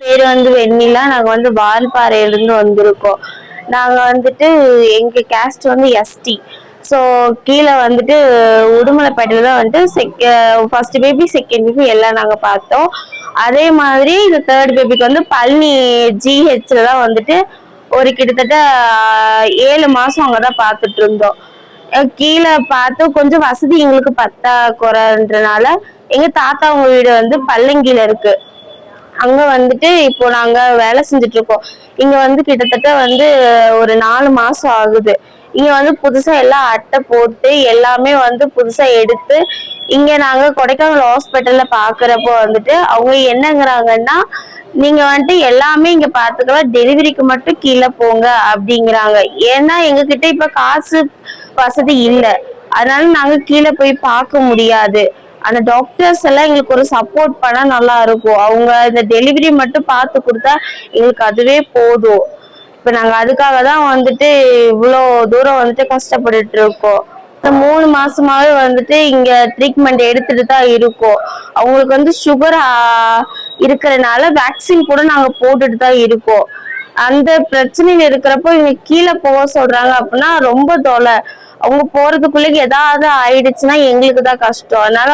பேர் வந்து வெண்ணிலா. நாங்க வந்து வால்பாறையில இருந்து வந்திருக்கோம். நாங்க வந்துட்டு எங்க கேஸ்ட் வந்து எஸ்டி. ஸோ கீழே வந்துட்டு உடுமலைப்பேட்டையில தான் வந்துட்டு ஃபர்ஸ்ட் பேபி செகண்ட் பேபி எல்லாம் நாங்க பார்த்தோம். அதே மாதிரி இந்த தேர்ட் பேபிக்கு வந்து பழனி ஜிஹெச்ல தான் வந்துட்டு ஒரு கிட்டத்தட்ட 7 மாசம் அங்கதான் பார்த்துட்டு இருந்தோம். கீழே பார்த்து கொஞ்சம் வசதி எங்களுக்கு பத்தாக்குறைன்றனால எங்க தாத்தாவுங்க வீடு வந்து பல்லங்கில இருக்கு. அங்க வந்துட்டு இப்போ நாங்க வேலை செஞ்சுட்டு இருக்கோம். இங்க வந்து கிட்டத்தட்ட வந்து ஒரு 4 மாசம் ஆகுது. இங்க வந்து புதுசா எல்லாம் அட்டை போட்டு எல்லாமே வந்து புதுசா எடுத்து இங்க நாங்க கொடைக்கானல் ஹாஸ்பிட்டல்ல பாக்குறப்போ வந்துட்டு அவங்க என்னங்கிறாங்கன்னா, நீங்க வந்துட்டு எல்லாமே இங்க பாத்துக்கலாம், டெலிவரிக்கு மட்டும் கீழே போங்க அப்படிங்கிறாங்க. ஏன்னா எங்க கிட்ட இப்ப காசு வசதி இல்ல. அதனால நாங்க கீழே போய் பார்க்க முடியாது. அந்த டாக்டர்ஸ் எல்லாம் எங்களுக்கு ஒரு சப்போர்ட் பண்ணா நல்லா இருக்கும். அவங்க இந்த டெலிவரி மட்டும் பார்த்து கொடுத்தா எங்களுக்கு அதுவே போதும். இப்ப நாங்க அதுக்காக தான் வந்துட்டு இவ்வளோ தூரம் வந்துட்டு கஷ்டப்பட்டுட்டு இருக்கோம். இந்த 3 மாசமாவே வந்துட்டு இங்க ட்ரீட்மெண்ட் எடுத்துட்டு தான் இருக்கோம். அவங்களுக்கு வந்து சுகர் இருக்கிறதுனால வேக்சின் கூட நாங்க போட்டுட்டு தான் இருக்கோம். அந்த பிரச்சனையில இருக்கிறப்போ இவங்க கீழே போக சொல்றாங்க அப்படின்னா ரொம்ப தொலை. அவங்க போறதுக்குள்ளே ஏதாவது ஆயிடுச்சுன்னா எங்களுக்கு தான் கஷ்டம். அதனால